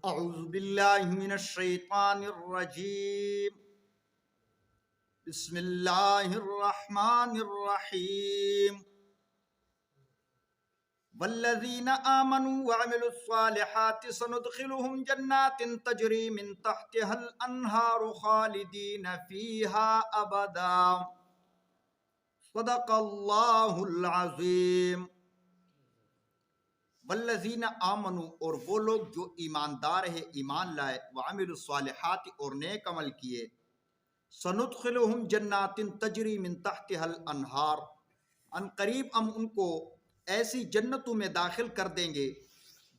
اعوذ باللہ من الشیطان الرجیم بسم اللہ الرحمن الرحیم والذین آمنوا وعملوا الصالحات سندخلهم جنات تجری من تحتها الانہار خالدین فیہا ابدا صدق اللہ العظیم۔ والذین آمنوا، اور وہ لوگ جو ایماندار ہے، ایمان لائے، وعملوا الصالحات، اور نیک عمل کیے، سندخلهم جنات تجری من تحتها الانہار، ان قریب ہم ان کو ایسی جنتوں میں داخل کر دیں گے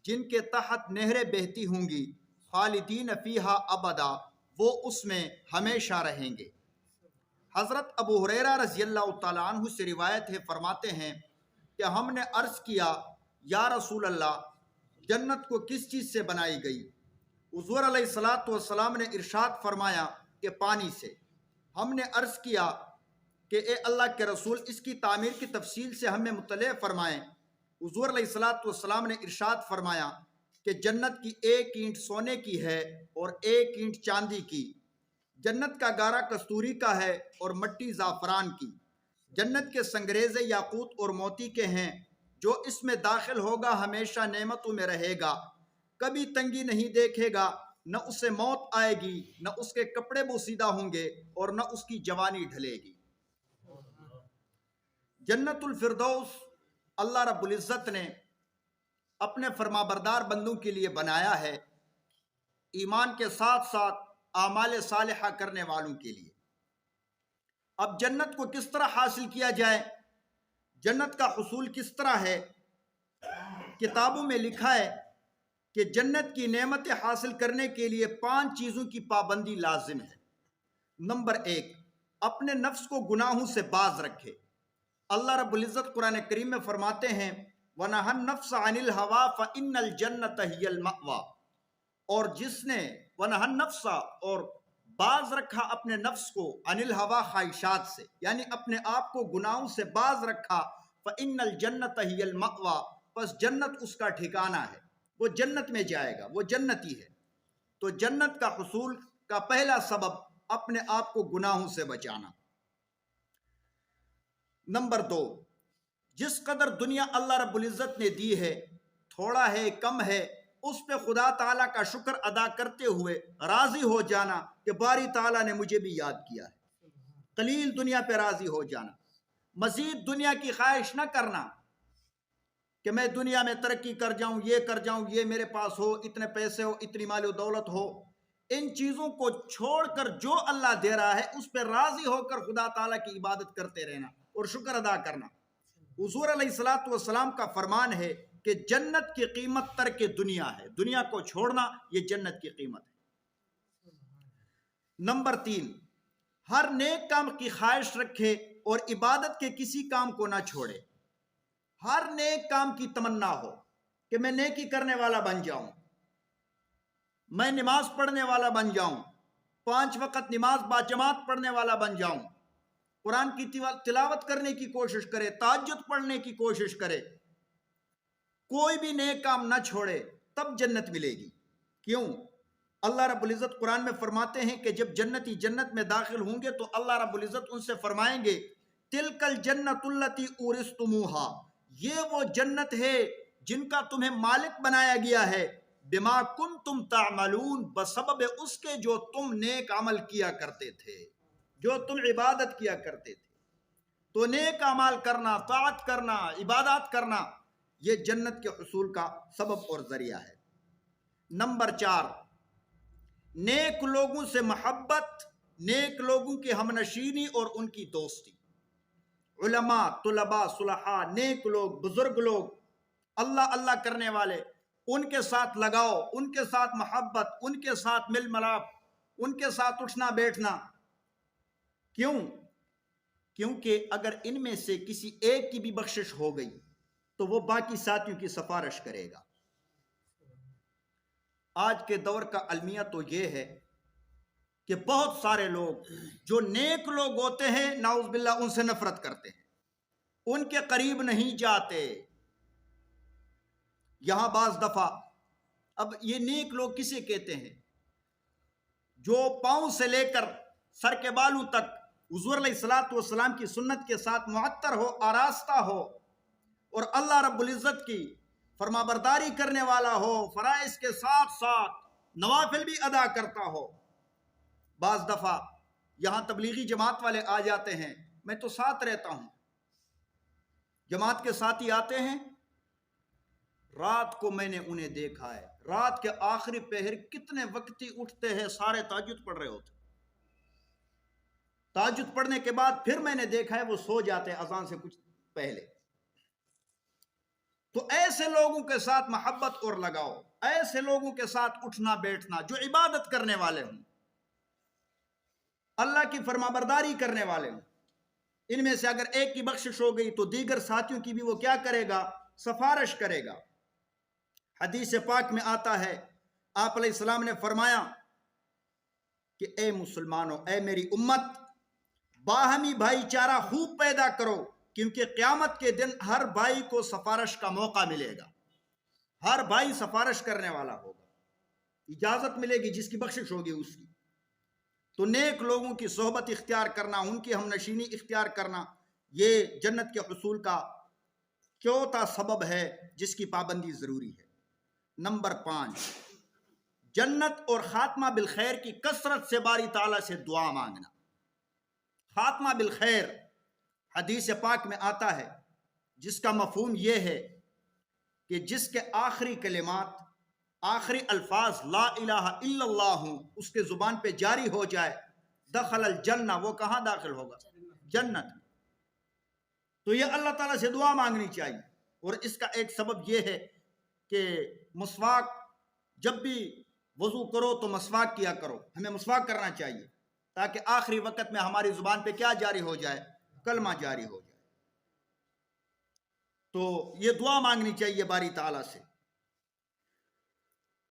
جن کے تحت نہریں بہتی ہوں گی، خالدین فیہا ابدا، وہ اس میں ہمیشہ رہیں گے۔ حضرت ابو ہریرہ رضی اللہ تعالیٰ عنہ سے روایت ہے، فرماتے ہیں کہ ہم نے عرض کیا، یا رسول اللہ، جنت کو کس چیز سے بنائی گئی؟ حضور علیہ السلام نے ارشاد فرمایا کہ پانی سے۔ ہم نے عرض کیا کہ اے اللہ کے رسول، اس کی تعمیر کی تفصیل سے ہمیں مطلع فرمائیں۔ حضور علیہ السلام نے ارشاد فرمایا کہ جنت کی ایک اینٹ سونے کی ہے اور ایک اینٹ چاندی کی، جنت کا گارا کستوری کا ہے اور مٹی زعفران کی، جنت کے سنگریزے یاقوت اور موتی کے ہیں، جو اس میں داخل ہوگا ہمیشہ نعمتوں میں رہے گا، کبھی تنگی نہیں دیکھے گا، نہ اسے موت آئے گی، نہ اس کے کپڑے بوسیدہ ہوں گے اور نہ اس کی جوانی ڈھلے گی۔ جنت الفردوس اللہ رب العزت نے اپنے فرمانبردار بندوں کے لیے بنایا ہے، ایمان کے ساتھ ساتھ اعمال صالحہ کرنے والوں کے لیے۔ اب جنت کو کس طرح حاصل کیا جائے، جنت کا حصول کس طرح ہے؟ کتابوں میں لکھا ہے کہ جنت کی نعمتیں حاصل کرنے کے لیے 5 چیزوں کی پابندی لازم ہے۔ نمبر 1، اپنے نفس کو گناہوں سے باز رکھے۔ اللہ رب العزت قرآن کریم میں فرماتے ہیں وَنَهَى النَّفْسَ عَنِ الْهَوَىٰ فَإِنَّ الْجَنَّةَ هِيَ الْمَأْوَىٰ، اور جس نے وَنَهَى النَّفْسَ، اور باز رکھا اپنے نفس کو، عن الہوا، خواہشات سے، یعنی اپنے آپ کو گناہوں سے باز رکھا، فَإِنَّ الْجَنَّةَ هِيَ الْمَأْوَىٰ، پس جنت اس کا ٹھکانہ ہے، وہ جنت میں جائے گا، وہ جنتی ہے۔ تو جنت کا حصول کا پہلا سبب اپنے آپ کو گناہوں سے بچانا۔ نمبر 2، جس قدر دنیا اللہ رب العزت نے دی ہے، تھوڑا ہے کم ہے، اس پہ خدا تعالیٰ کا شکر ادا کرتے ہوئے راضی ہو جانا کہ باری تعالیٰ نے مجھے بھی یاد کیا ہے۔ قلیل دنیا پہ راضی ہو جانا، مزید دنیا کی خواہش نہ کرنا کہ میں دنیا میں ترقی کر جاؤں، یہ کر جاؤں، یہ میرے پاس ہو، اتنے پیسے ہو، اتنی مال و دولت ہو۔ ان چیزوں کو چھوڑ کر جو اللہ دے رہا ہے اس پہ راضی ہو کر خدا تعالیٰ کی عبادت کرتے رہنا اور شکر ادا کرنا۔ حضور علیہ السلام کا فرمان ہے کہ جنت کی قیمت ترک دنیا ہے، دنیا کو چھوڑنا یہ جنت کی قیمت ہے۔ نمبر 3، ہر نیک کام کی خواہش رکھے اور عبادت کے کسی کام کو نہ چھوڑے۔ ہر نیک کام کی تمنا ہو کہ میں نیکی کرنے والا بن جاؤں، میں نماز پڑھنے والا بن جاؤں، 5 وقت نماز باجماعت پڑھنے والا بن جاؤں، قرآن کی تلاوت کرنے کی کوشش کرے، تہجد پڑھنے کی کوشش کرے، کوئی بھی نیک کام نہ چھوڑے، تب جنت ملے گی۔ کیوں؟ اللہ رب العزت قرآن میں فرماتے ہیں کہ جب جنتی جنت میں داخل ہوں گے تو اللہ رب العزت ان سے فرمائیں گے تِلْكَ الْجَنَّةُ الَّتِي أُورِثْتُمُوهَا، یہ وہ جنت ہے جن کا تمہیں مالک بنایا گیا ہے، بِمَا كُنْتُمْ تَعْمَلُونَ، بسبب اس کے جو تم نیک عمل کیا کرتے تھے، جو تم عبادت کیا کرتے تھے۔ تو نیک اعمال کرنا، طاعت کرنا، عبادات کرنا، یہ جنت کے حصول کا سبب اور ذریعہ ہے۔ نمبر 4، نیک لوگوں سے محبت، نیک لوگوں کی ہمنشینی اور ان کی دوستی۔ علماء، طلباء، صلحاء، نیک لوگ، بزرگ لوگ، اللہ اللہ کرنے والے، ان کے ساتھ لگاؤ، ان کے ساتھ محبت، ان کے ساتھ مل ملاپ، ان کے ساتھ اٹھنا بیٹھنا۔ کیوں؟ کیونکہ اگر ان میں سے کسی ایک کی بھی بخشش ہو گئی تو وہ باقی ساتھیوں کی سفارش کرے گا۔ آج کے دور کا المیہ تو یہ ہے کہ بہت سارے لوگ جو نیک لوگ ہوتے ہیں، نعوذ باللہ، ان سے نفرت کرتے ہیں، ان کے قریب نہیں جاتے۔ یہاں بعض دفعہ اب یہ نیک لوگ کسے کہتے ہیں؟ جو پاؤں سے لے کر سر کے بالوں تک حضور علیہ الصلوۃ والسلام کی سنت کے ساتھ معطر ہو، آراستہ ہو، اور اللہ رب العزت کی فرما برداری کرنے والا ہو، فرائض کے ساتھ ساتھ نوافل بھی ادا کرتا ہو۔ بعض دفعہ یہاں تبلیغی جماعت والے آ جاتے ہیں، میں تو ساتھ رہتا ہوں، جماعت کے ساتھی آتے ہیں، رات کو میں نے انہیں دیکھا ہے، رات کے آخری پہر کتنے وقتی اٹھتے ہیں، سارے تہجد پڑھ رہے ہوتے، تہجد پڑھنے کے بعد پھر میں نے دیکھا ہے وہ سو جاتے ہیں اذان سے کچھ پہلے۔ تو ایسے لوگوں کے ساتھ محبت اور لگاؤ، ایسے لوگوں کے ساتھ اٹھنا بیٹھنا جو عبادت کرنے والے ہوں، اللہ کی فرما برداری کرنے والے ہوں۔ ان میں سے اگر ایک کی بخشش ہو گئی تو دیگر ساتھیوں کی بھی وہ کیا کرے گا؟ سفارش کرے گا۔ حدیث پاک میں آتا ہے، آپ علیہ السلام نے فرمایا کہ اے مسلمانوں، اے میری امت، باہمی بھائی چارہ خوب پیدا کرو، کیونکہ قیامت کے دن ہر بھائی کو سفارش کا موقع ملے گا، ہر بھائی سفارش کرنے والا ہوگا، اجازت ملے گی جس کی بخشش ہوگی اس کی۔ تو نیک لوگوں کی صحبت اختیار کرنا، ان کی ہم نشینی اختیار کرنا، یہ جنت کے حصول کا چوتھا سبب ہے جس کی پابندی ضروری ہے۔ نمبر 5، جنت اور خاتمہ بالخیر کی کثرت سے باری تعالیٰ سے دعا مانگنا۔ خاتمہ بالخیر حدیث پاک میں آتا ہے، جس کا مفہوم یہ ہے کہ جس کے آخری کلمات، آخری الفاظ لا الہ الا اللہ ہوں، اس کے زبان پہ جاری ہو جائے، دخل الجنہ، وہ کہاں داخل ہوگا؟ جنت۔ تو یہ اللہ تعالیٰ سے دعا مانگنی چاہیے، اور اس کا ایک سبب یہ ہے کہ مسواک، جب بھی وضو کرو تو مسواک کیا کرو، ہمیں مسواک کرنا چاہیے تاکہ آخری وقت میں ہماری زبان پہ کیا جاری ہو جائے؟ کلمہ جاری ہو جائے۔ تو یہ دعا مانگنی چاہیے باری تعالیٰ سے۔